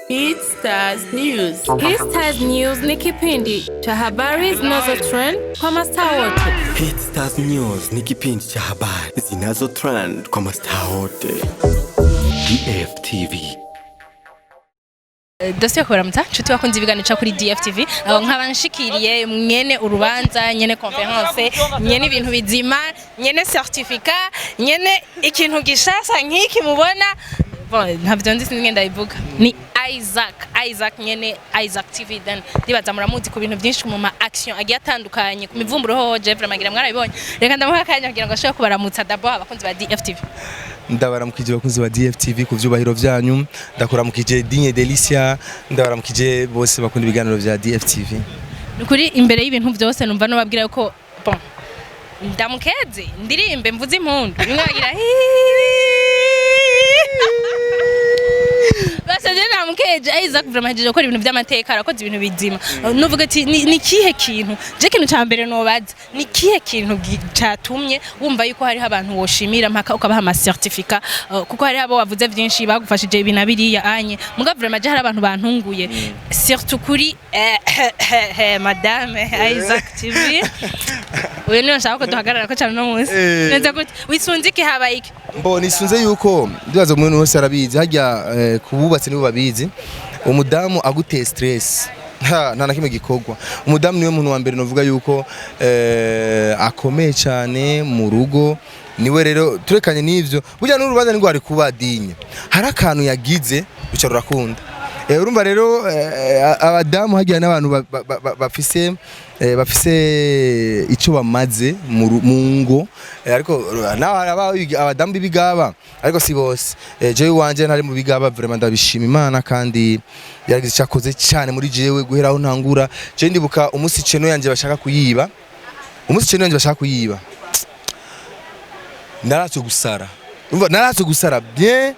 Hit Stars News. Hit Stars News ni kipindi cha habari zinazotrend kwa mastaa wote. Hit Stars News ni kipindi cha habari zinazotrend kwa mastaa wote. DFTV. Dosiye kuramutsa nshuti bakunze ibiganiro kuri DFTV nk'abanshikiriye nyene urubanza nyene conference nyene ibintu bizima nyene certificat nyene ikintu gishasha nk'iki mubona ntabyo ndisi ngenda ivuga ni Isaac nyene Isaac TV then dibaza muramuzi ku bintu byinshi mu ma action agiye atandukanye ku mivumburo ho Jeff Ramagira mwarabibonye reka ndamuha kanya kugira ngo ashobore kubaramutsa d'abord abakunzi ba DFTV. Ndabaramukije bakunzi ba DFTV ku vyubahiro vyanyu, ndakuramukije Dinye Delicia, ndabaramukije bose bakunda ibiganiro vya DFTV. Nukuri imbere y'ibintu byose numva no babwira yuko bon ndamukeze ndirimbe mvuze impundu mwagira basaje namukeje Isaac vraiment hejeje gukora ibintu by'amateka arakoze ibintu bizima nuvuga ati ni kihe kintu je kintu cyambere no baza ni kihe kintu cyatumye wumva yuko hari abantu woshimira mpaka ukabaha ama certificat kuko hari abo wavuze byinshi bagufashije ibintu abiriya anye muga vraiment je hari abantu bantunguye surtout kuri madame Isaac TV uyu niyo nshaka ko duhagarara ko cyane no munsi neza ko wisunze iki habayike mbona isunze yuko ndibaza umuntu wese arabizi hajya kububatse nibo babizi umudamu aguteye stress nta nakimwe gikogwa umudamu niwe muntu wa mbere novuga yuko akomeye cyane mu rugo niwe rero turekanye n'ivyo burya n'urubanza ngo ari kubadinye hari akantu yagize bica rurakunda urumva rero abadamu hagiye n'abantu bafise icyo bamaze mu ngo ariko abadamu b'ibigaba ariko si bose jewe wanje ntari mu bigaba vraiment ndabishima Imana kandi yaragize cyakoze cyane muri jewe guhera aho ntangura je ndibuka umunsi ceno yanje bashaka kuyiba naratse gusara bien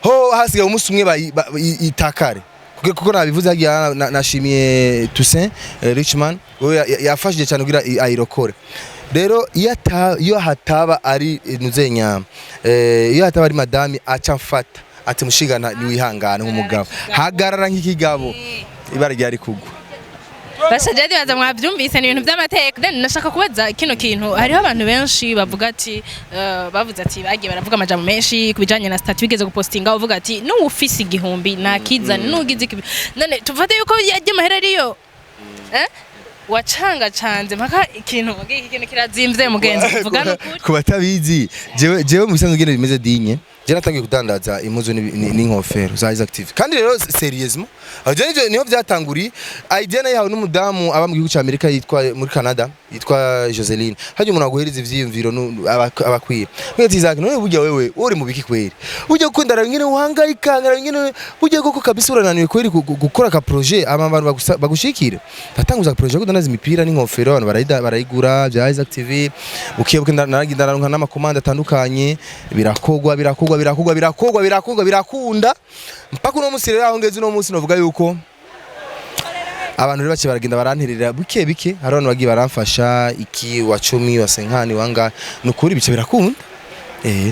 ho hasigaye umunsi umwe itakare kuko nabivuze hagiye nashimiye Toussaint Richman yafashije cyane kugira ayirokore rero iyo hataba ari nuzenya iyo hataba ari madame aca mfata ati mushigana ni wihangana nk'umugabo hagarara nk'ikigabo ibara ryari kugwa basaje dibaza mwabyumvise ni ibintu by'amateka nashaka kubaza kino kintu hariho abantu benshi bavuga ati bavuze ati bagiye baravuga amajambo menshi kubijanye na statut bigeze gupostinga uvuga ati n'ufisi igihumbi nakiza n'ugize none tuvate yuko yaje mahera ariyo wacanga canze mpaka ikintu kirazimvye mugenzi kuvuga n'ukuri ku batabizi jewe mu bisanzwe ngene bimeze dinye je natangiye kudandaza impuzu n'inkofero za Isaac TV kandi rero seriousement aje niho byatanguri idea na yawe n'umudamu aba mu gihugu cya Amerika yitwa muri Canada yitwa Joseline haje umuntu aguhereza ivyiyumviro abakwira mwete Isaac none burya wewe uri mu biki kweri uje gukundara ngene uhangayika ngene uje koko kabisa urananiwe kweri gukora ka projet abantu bagushikira natanguza projet ko dandaza imipira n'inkofero abantu barayigura bya Isaac TV ukiyebuke nararonka n'amakomanda atandukanye birakunda mpaka uno musi rero aho ngeze uno musi novuga yuko abantu rero bace baragenda baranterera bike hari abantu bagiye baramfasha iki wa 10 wa 50 wanga nukuri bice birakunda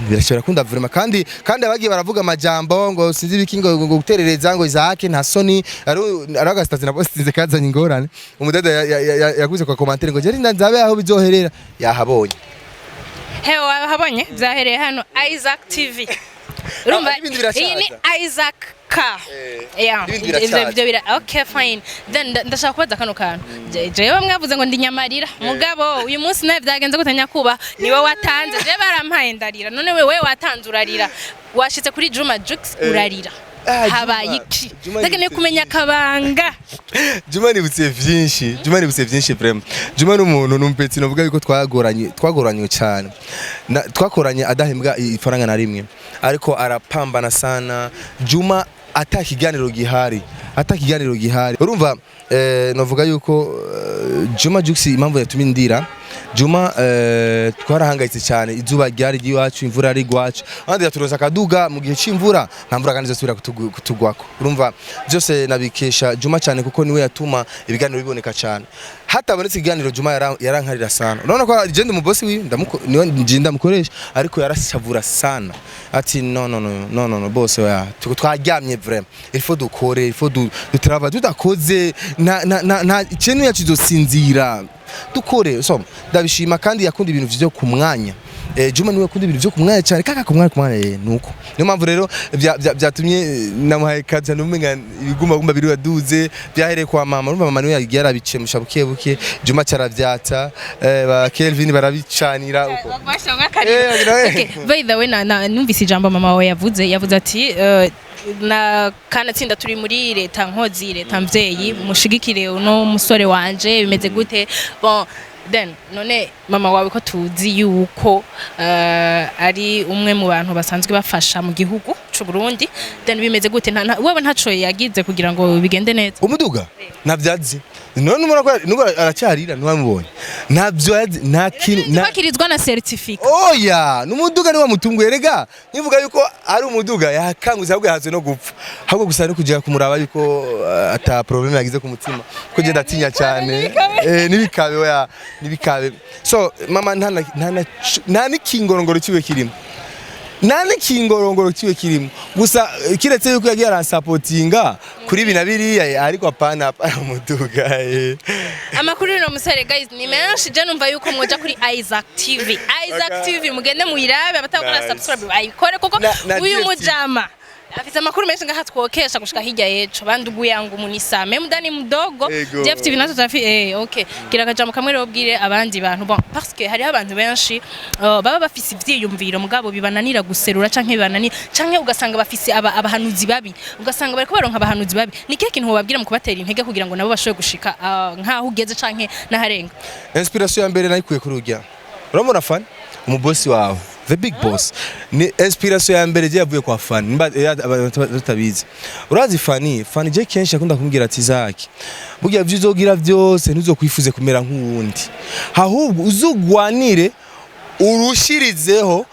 birakunda vraiment kandi abagiye baravuga amajambo ngo sinzi biki ngo guterereza ngo Isaac nta soni aragastazi na postize kazanye ingorane umudada yaguze kwa commentaire ngo jeri ndanzabe aho bizoherera yahabonye hewa habonye byahereye hano Isaac TV urumva iyi ni Isaac ka ibyo bira okay fine then ndashaka kubaza kano kantu jewe mwavuze ngo ndi nyamarira mugabo uyu munsi nawe byagenze gutanya kuba niwe watanze je barampaye ndarira none wewe watanze urarira washitse kuri Juma Jux urarira habaye iki ndakeneye kumenya kabanga Juma nibutse byinshi vraiment Juma n'umuntu numpetsi novuga yuko twagoranye cyane twakoranye adahembwa ifaranga na rimwe ariko arapambana sana Juma atakiganiro gihari urumva novuga yuko Juma Jux impamvu yatumye ndira Juma twarahangayitse cyane izuba ryari ryiwacu imvura ari gwacu abandi yaturoza akaduga mu gihe c'imvura nta mvura kandi zosubira kutugwako urumva byose nabikesha Juma cyane kuko niwe yatuma ibiganiro biboneka cyane hatabonetse ikiganiro Juma yarankarira sana urabona ko agenda mu boss wi niwe njinda mukoresha ariko yarashavura sana ati no boss ya twaryamye vraiment il faut dukore il faut du travail tudakoze na ikintu yacizosinzira dukore so ndabishima kandi yakunda ibintu vyo ku mwanya Juma niwe akunda ibintu vyo ku mwanya cyane kaka ku mwanya nuko niyo mpamvu rero byatumye namuhaye kaza numenga ibiguma biri waduze byahereye kwa mama urumva mama niwe yarabicemusha buke Juma cyaravyata ba Kelvin barabicanira uko okay by the way numvise ijambo mama we yavuze ati na kana tsinda turi muri leta nkozi leta mvyeyi mushigikire uno musore wanje bimeze gute bon then none mama wawe ko tuzi yuko ari umwe mu bantu basanzwe bafasha mu gihugu c'u Burundi then bimeze gute wewe ntaco yagize kugira ngo bigende neza umuduga navyazi none nuko aracyarira ntiwamubonye ntabyo nta kintu nakirizwa na certificate oya numuduga ni wa mutunguye rega nivuga yuko ari umuduga yakanguza ahubwo yahaze no gupfa ahubwo gusa no kujya kumuraba yuko ata problem yagize ku mutima ko je ndatinya cyane nibikabe oya nibikabe so mama nta nikingorongoro kiwe kirimo nani kingorongoro kiwe kirimo gusa kiretse yuko yagiye aransapotinga kuri binabiriya ariko apana umuduga amakuru no musare guys ni menshi je numva yuko mwoja kuri Isaac TV mugende muyirabe abatakora subscribe ayikore kuko uyu mujama afite amakuru menshi ngaha twokesha gushika hirya yeco bandugu yangu munisame mudani mudogo Jeff TV nazo tafi okay kirakajamo kamwe rero bwire abandi bantu bon parce que hari abantu benshi baba bafise ivyiyumviro mugabo bibananira guserura canke bibananira canke ugasanga bafise abahanuzi babi ugasanga bariko baronka abahanuzi babi ni kihe kintu bababwira mu kubatera intege kugira ngo nabo bashobe gushika nkaho ugeze canke naharenga inspiration ya mbere nayikuye kuri urya urabona Fanny umubosi wawe the big boss ni inspiration ya mbere je yavuye kwa Fanny tutabizi urazi Fanny je kenshi akunda kumbwira ati zaki burya byizogira byose ntuzokwifuze kumera nk'uwundi ahubwo uzugwanire urushirizeho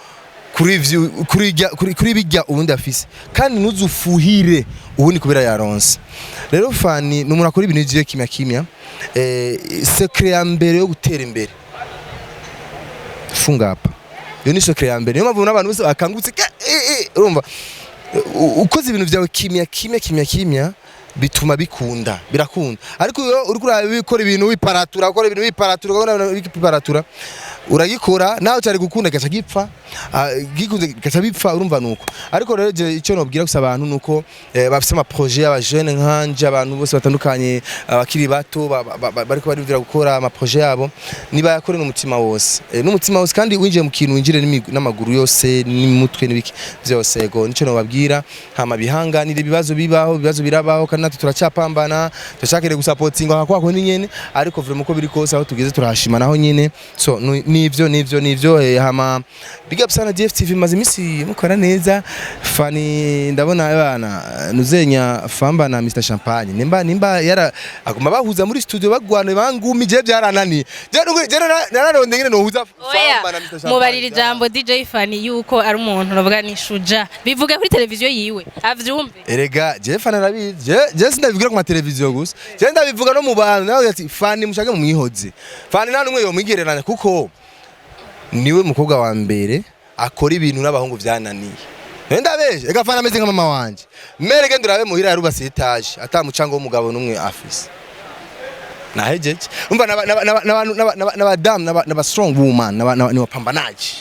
kuri bijya ubundi afise kandi ntuzufuhire ubundi kubera yaronse rero Fanny numuntu akora ibintu byiye kimya secret ya mbere yo gutera imbere funga hapa yo ni secret ya mbere niyo mpamvu n'abantu bose bakangutse urumva ukoze ibintu byawe kimya bituma birakunda ariko uri kurabikora ibintu wiparatura uragikora nawe cyari gukunda gacha gipfa gikunze gacha bipfa urumva nuko ariko rero icyo nobwira gusa abantu nuko bafise ama projet y'aba jeune nkanje abantu bose batandukanye abakiri bato bariko barivira gukora ama projet yabo niba yakore n'umutima wose kandi winjiye mu kintu winjire n'amaguru yose n'umutwe n'ibiki byose yego nicyo nobabwira hama bihanganire ibibazo birabaho kandi natwe turacyapambana turashakire gusapotinga kwako nyene ariko vraiment uko biri kose aho tugeze turahashima naho nyene so nivyo hama big up sana DFTV maze imisi mukora neza Fanny ndabona abana nuzenya famba na Mr Champagne nimba yara aguma bahuza muri studio bagwane bangumi je byaranani je nararonde ngene nohuza famba na Mr Champagne mubarira ijambo DJ Fanny yuko ari umuntu novuga ni shuja bivuga kuri televiziyo yiwe avyumve erega je Fanny arabizi je sindabivugira ku ma televiziyo gusa je ndabivuga no mu bantu nawe ati Fanny mushake mu mwihoze Fanny nta numwe yo mwigereranya kuko niwe mukobwa wa mbere akora ibintu n'abahungu byananiye ndabeje ega Fanny ameze nka mama wanje merege ndurabe muhira yarubase etage atamucanga w'umugabo numwe afise nahejeje umva n'abadamu n'aba strong woman n'abapambanaji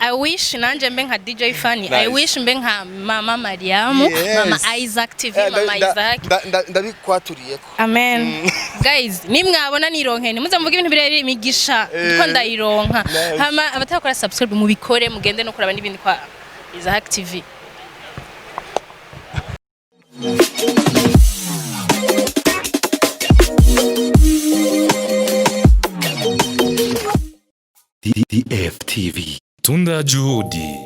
I wish nanje mbe nka DJ Fanny nice. I wish mbe nka mama Mariamu mama Isaac TV mama Isaac ndabikwaturiyeko amen guys nimwabona nironkene muze muvuga ibintu bireri imigisha ko ndayironka hama abatakora subscribe mubikore mugende no kuraba n'ibindi kwa Isaac TV DFTV. Tunda Juhudi.